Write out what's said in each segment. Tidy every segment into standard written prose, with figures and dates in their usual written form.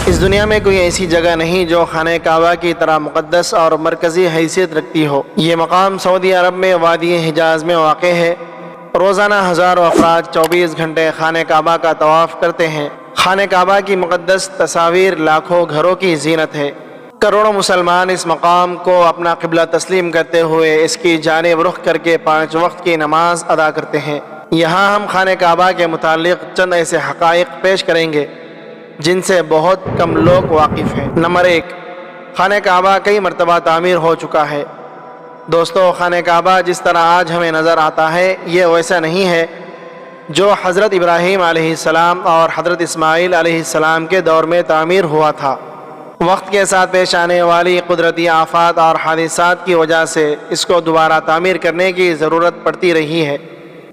اس دنیا میں کوئی ایسی جگہ نہیں جو خانہ کعبہ کی طرح مقدس اور مرکزی حیثیت رکھتی ہو۔ یہ مقام سعودی عرب میں وادی حجاز میں واقع ہے۔ روزانہ ہزاروں افراد 24 گھنٹے خانہ کعبہ کا طواف کرتے ہیں۔ خانہ کعبہ کی مقدس تصاویر لاکھوں گھروں کی زینت ہے۔ کروڑوں مسلمان اس مقام کو اپنا قبلہ تسلیم کرتے ہوئے اس کی جانب رخ کر کے 5 وقت کی نماز ادا کرتے ہیں۔ یہاں ہم خانہ کعبہ کے متعلق چند ایسے حقائق پیش کریں گے جن سے بہت کم لوگ واقف ہیں۔ نمبر 1، خانہ کعبہ کئی مرتبہ تعمیر ہو چکا ہے۔ دوستو، خانہ کعبہ جس طرح آج ہمیں نظر آتا ہے یہ ویسا نہیں ہے جو حضرت ابراہیم علیہ السلام اور حضرت اسماعیل علیہ السلام کے دور میں تعمیر ہوا تھا۔ وقت کے ساتھ پیش آنے والی قدرتی آفات اور حادثات کی وجہ سے اس کو دوبارہ تعمیر کرنے کی ضرورت پڑتی رہی ہے۔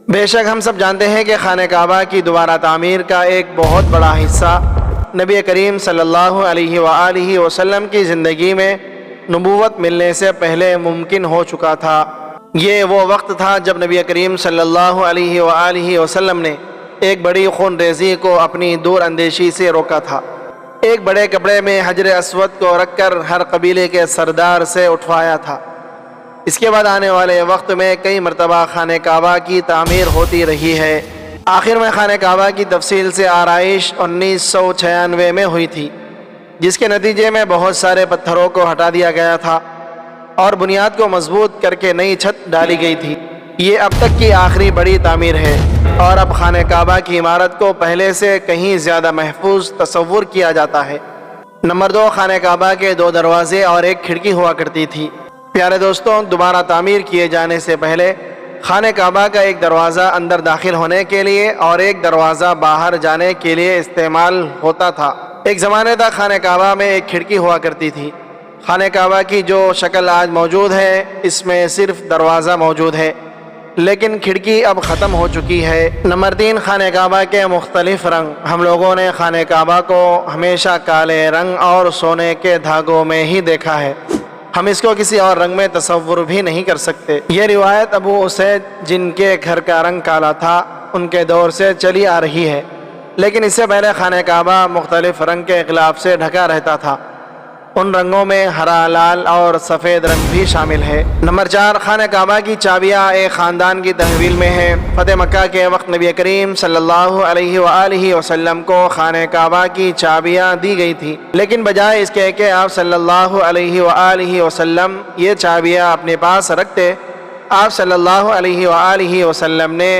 بے شک ہم سب جانتے ہیں کہ خانہ کعبہ کی دوبارہ تعمیر کا ایک بہت بڑا حصہ نبی کریم صلی اللہ علیہ وآلہ وسلم کی زندگی میں نبوت ملنے سے پہلے ممکن ہو چکا تھا۔ یہ وہ وقت تھا جب نبی کریم صلی اللہ علیہ وآلہ وسلم نے ایک بڑی خون ریزی کو اپنی دور اندیشی سے روکا تھا۔ ایک بڑے کپڑے میں حجر اسود کو رکھ کر ہر قبیلے کے سردار سے اٹھوایا تھا۔ اس کے بعد آنے والے وقت میں کئی مرتبہ خانہ کعبہ کی تعمیر ہوتی رہی ہے۔ آخر میں خانہ کعبہ کی تفصیل سے آرائش 1996 میں ہوئی تھی، جس کے نتیجے میں بہت سارے پتھروں کو ہٹا دیا گیا تھا اور بنیاد کو مضبوط کر کے نئی چھت ڈالی گئی تھی۔ یہ اب تک کی آخری بڑی تعمیر ہے اور اب خانہ کعبہ کی عمارت کو پہلے سے کہیں زیادہ محفوظ تصور کیا جاتا ہے۔ نمبر 2، خانہ کعبہ کے 2 دروازے اور 1 کھڑکی ہوا کرتی تھی۔ پیارے دوستوں، دوبارہ تعمیر کیے جانے سے پہلے خانہ کعبہ کا 1 دروازہ اندر داخل ہونے کے لیے اور 1 دروازہ باہر جانے کے لیے استعمال ہوتا تھا۔ ایک زمانے تک خانہ کعبہ میں 1 کھڑکی ہوا کرتی تھی۔ خانہ کعبہ کی جو شکل آج موجود ہے اس میں صرف دروازہ موجود ہے، لیکن کھڑکی اب ختم ہو چکی ہے۔ نمبر 3، خانہ کعبہ کے مختلف رنگ۔ ہم لوگوں نے خانہ کعبہ کو ہمیشہ کالے رنگ اور سونے کے دھاگوں میں ہی دیکھا ہے۔ ہم اس کو کسی اور رنگ میں تصور بھی نہیں کر سکتے۔ یہ روایت ابو اسید جن کے گھر کا رنگ کالا تھا ان کے دور سے چلی آ رہی ہے، لیکن اس سے پہلے خانہ کعبہ مختلف رنگ کے غلاف سے ڈھکا رہتا تھا۔ ان رنگوں میں ہرا، لال اور سفید رنگ بھی شامل ہے۔ نمبر 4، خانہ کعبہ کی چابیاں ایک خاندان کی تحویل میں ہیں۔ فتح مکہ کے وقت نبی کریم صلی اللہ علیہ وآلہ وسلم کو خانہ کعبہ کی چابیاں دی گئی تھی، لیکن بجائے اس کے کہ آپ صلی اللہ علیہ وآلہ وسلم یہ چابیاں اپنے پاس رکھتے، آپ صلی اللہ علیہ وآلہ وسلم نے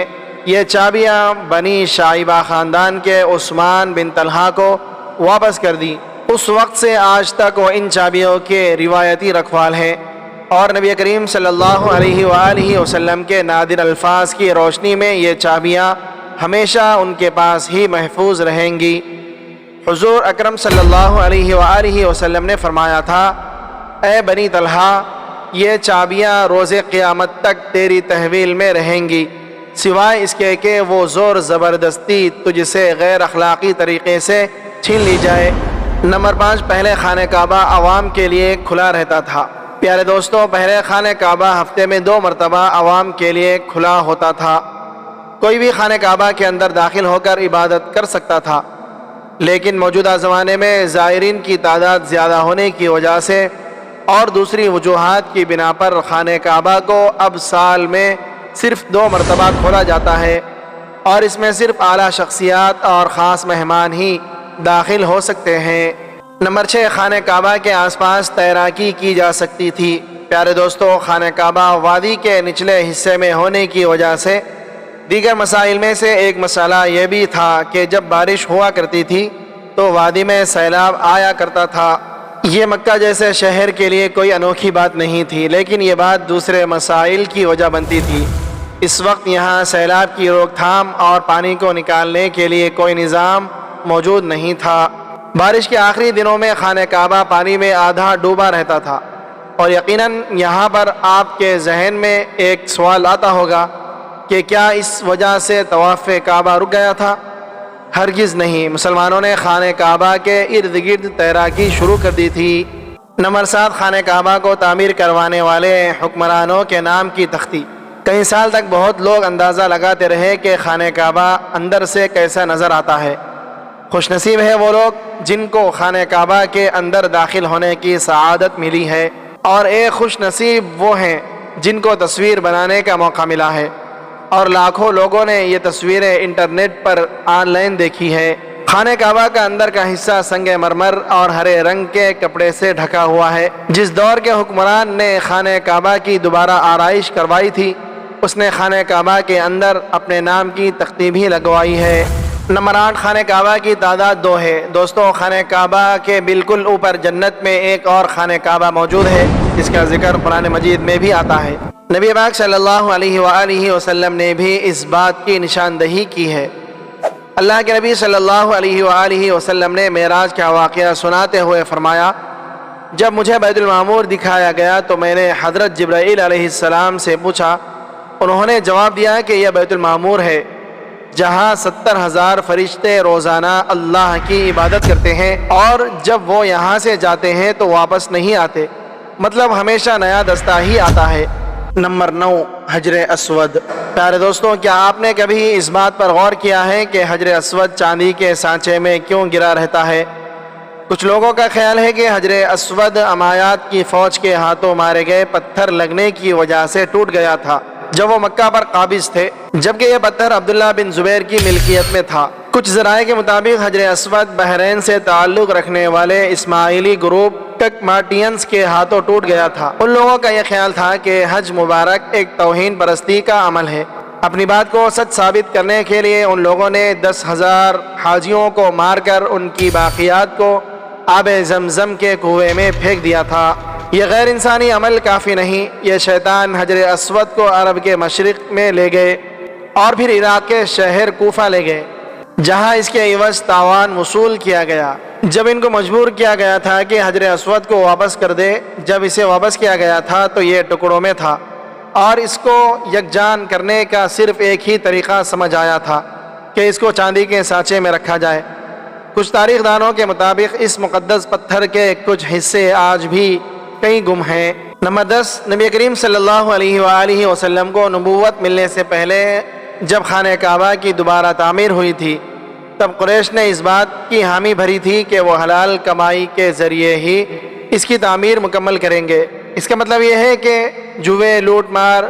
یہ چابیاں بنی شائبہ خاندان کے عثمان بن طلحہ کو واپس کر دی۔ اس وقت سے آج تک وہ ان چابیوں کے روایتی رکھوال ہیں اور نبی کریم صلی اللہ علیہ وآلہ وسلم کے نادر الفاظ کی روشنی میں یہ چابیاں ہمیشہ ان کے پاس ہی محفوظ رہیں گی۔ حضور اکرم صلی اللہ علیہ وآلہ وسلم نے فرمایا تھا، اے بنی طلحہ، یہ چابیاں روز قیامت تک تیری تحویل میں رہیں گی، سوائے اس کے کہ وہ زور زبردستی تجھ سے غیر اخلاقی طریقے سے چھین لی جائے۔ نمبر 5، پہلے خانہ کعبہ عوام کے لیے کھلا رہتا تھا۔ پیارے دوستوں، پہلے خانہ کعبہ ہفتے میں 2 مرتبہ عوام کے لیے کھلا ہوتا تھا۔ کوئی بھی خانہ کعبہ کے اندر داخل ہو کر عبادت کر سکتا تھا، لیکن موجودہ زمانے میں زائرین کی تعداد زیادہ ہونے کی وجہ سے اور دوسری وجوہات کی بنا پر خانہ کعبہ کو اب سال میں صرف 2 مرتبہ کھولا جاتا ہے اور اس میں صرف اعلیٰ شخصیات اور خاص مہمان ہی داخل ہو سکتے ہیں۔ نمبر 6، خانہ کعبہ کے آس پاس تیراکی کی جا سکتی تھی۔ پیارے دوستو، خانہ کعبہ وادی کے نچلے حصے میں ہونے کی وجہ سے دیگر مسائل میں سے ایک مسئلہ یہ بھی تھا کہ جب بارش ہوا کرتی تھی تو وادی میں سیلاب آیا کرتا تھا۔ یہ مکہ جیسے شہر کے لیے کوئی انوکھی بات نہیں تھی، لیکن یہ بات دوسرے مسائل کی وجہ بنتی تھی۔ اس وقت یہاں سیلاب کی روک تھام اور پانی کو نکالنے کے لیے کوئی نظام موجود نہیں تھا۔ بارش کے آخری دنوں میں خانہ کعبہ پانی میں آدھا ڈوبا رہتا تھا، اور یقیناً یہاں پر آپ کے ذہن میں ایک سوال آتا ہوگا کہ کیا اس وجہ سے طواف کعبہ رک گیا تھا؟ ہرگز نہیں، مسلمانوں نے خانہ کعبہ کے ارد گرد تیراکی شروع کر دی تھی۔ نمبر 7، خانہ کعبہ کو تعمیر کروانے والے حکمرانوں کے نام کی تختی۔ کئی سال تک بہت لوگ اندازہ لگاتے رہے کہ خانہ کعبہ اندر سے کیسا نظر آتا ہے، خوش نصیب ہے وہ لوگ جن کو خانہ کعبہ کے اندر داخل ہونے کی سعادت ملی ہے، اور ایک خوش نصیب وہ ہیں جن کو تصویر بنانے کا موقع ملا ہے، اور لاکھوں لوگوں نے یہ تصویریں انٹرنیٹ پر آن لائن دیکھی ہے۔ خانہ کعبہ کا اندر کا حصہ سنگ مرمر اور ہرے رنگ کے کپڑے سے ڈھکا ہوا ہے۔ جس دور کے حکمران نے خانہ کعبہ کی دوبارہ آرائش کروائی تھی، اس نے خانہ کعبہ کے اندر اپنے نام کی تختی بھی لگوائی ہے۔ نمبر 8، خانہ کعبہ کی تعداد 2 ہے۔ دوستو، خانہ کعبہ کے بالکل اوپر جنت میں ایک اور خانہ کعبہ موجود ہے، جس کا ذکر قرآن مجید میں بھی آتا ہے۔ نبی پاک صلی اللہ علیہ وآلہ وسلم نے بھی اس بات کی نشاندہی کی ہے۔ اللہ کے نبی صلی اللہ علیہ وآلہ وسلم نے معراج کا واقعہ سناتے ہوئے فرمایا، جب مجھے بیت المعمور دکھایا گیا تو میں نے حضرت جبرائیل علیہ السلام سے پوچھا۔ انہوں نے جواب دیا کہ یہ بیت المعمور ہے، جہاں 70,000 فرشتے روزانہ اللہ کی عبادت کرتے ہیں، اور جب وہ یہاں سے جاتے ہیں تو واپس نہیں آتے، مطلب ہمیشہ نیا دستہ ہی آتا ہے۔ نمبر 9، حجر اسود۔ پیارے دوستوں، کیا آپ نے کبھی اس بات پر غور کیا ہے کہ حجر اسود چاندی کے سانچے میں کیوں گرا رہتا ہے؟ کچھ لوگوں کا خیال ہے کہ حجر اسود امایات کی فوج کے ہاتھوں مارے گئے پتھر لگنے کی وجہ سے ٹوٹ گیا تھا جب وہ مکہ پر قابض تھے، جبکہ یہ پتھر عبداللہ بن زبیر کی ملکیت میں تھا۔ کچھ ذرائع کے مطابق حجر اسود بحرین سے تعلق رکھنے والے اسماعیلی گروپ ٹکماٹینز کے ہاتھوں ٹوٹ گیا تھا۔ ان لوگوں کا یہ خیال تھا کہ حج مبارک ایک توہین پرستی کا عمل ہے۔ اپنی بات کو سچ ثابت کرنے کے لیے ان لوگوں نے 10,000 حاجیوں کو مار کر ان کی باقیات کو آب زمزم کے کنویں میں پھینک دیا تھا۔ یہ غیر انسانی عمل کافی نہیں، یہ شیطان حجر اسود کو عرب کے مشرق میں لے گئے اور پھر عراق کے شہر کوفہ لے گئے، جہاں اس کے عوض تاوان وصول کیا گیا۔ جب ان کو مجبور کیا گیا تھا کہ حجر اسود کو واپس کر دے، جب اسے واپس کیا گیا تھا تو یہ ٹکڑوں میں تھا، اور اس کو یکجان کرنے کا صرف ایک ہی طریقہ سمجھ آیا تھا کہ اس کو چاندی کے سانچے میں رکھا جائے۔ کچھ تاریخ دانوں کے مطابق اس مقدس پتھر کے کچھ حصے آج بھی کہیں گم ہیں۔ نمبر 10، نبی کریم صلی اللہ علیہ وآلہ وسلم کو نبوت ملنے سے پہلے جب خانہ کعبہ کی دوبارہ تعمیر ہوئی تھی، تب قریش نے اس بات کی حامی بھری تھی کہ وہ حلال کمائی کے ذریعے ہی اس کی تعمیر مکمل کریں گے۔ اس کا مطلب یہ ہے کہ جوے، لوٹ مار،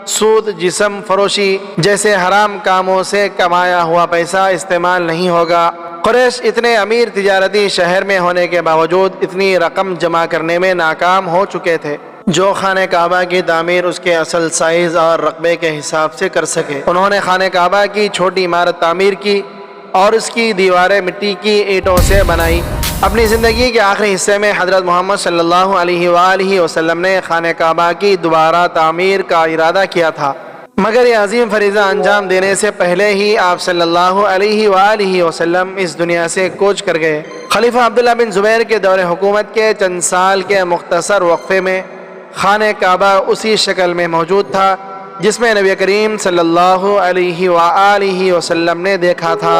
سود، جسم فروشی جیسے حرام کاموں سے کمایا ہوا پیسہ استعمال نہیں ہوگا۔ قریش اتنے امیر تجارتی شہر میں ہونے کے باوجود اتنی رقم جمع کرنے میں ناکام ہو چکے تھے جو خانہ کعبہ کی تعمیر اس کے اصل سائز اور رقبے کے حساب سے کر سکے۔ انہوں نے خانہ کعبہ کی چھوٹی عمارت تعمیر کی اور اس کی دیواریں مٹی کی اینٹوں سے بنائی۔ اپنی زندگی کے آخری حصے میں حضرت محمد صلی اللہ علیہ وآلہ وسلم نے خانہ کعبہ کی دوبارہ تعمیر کا ارادہ کیا تھا، مگر یہ عظیم فریضہ انجام دینے سے پہلے ہی آپ صلی اللہ علیہ وآلہ وسلم اس دنیا سے کوچ کر گئے۔ خلیفہ عبداللہ بن زبیر کے دور حکومت کے چند سال کے مختصر وقفے میں خانہ کعبہ اسی شکل میں موجود تھا جس میں نبی کریم صلی اللہ علیہ وآلہ وسلم نے دیکھا تھا۔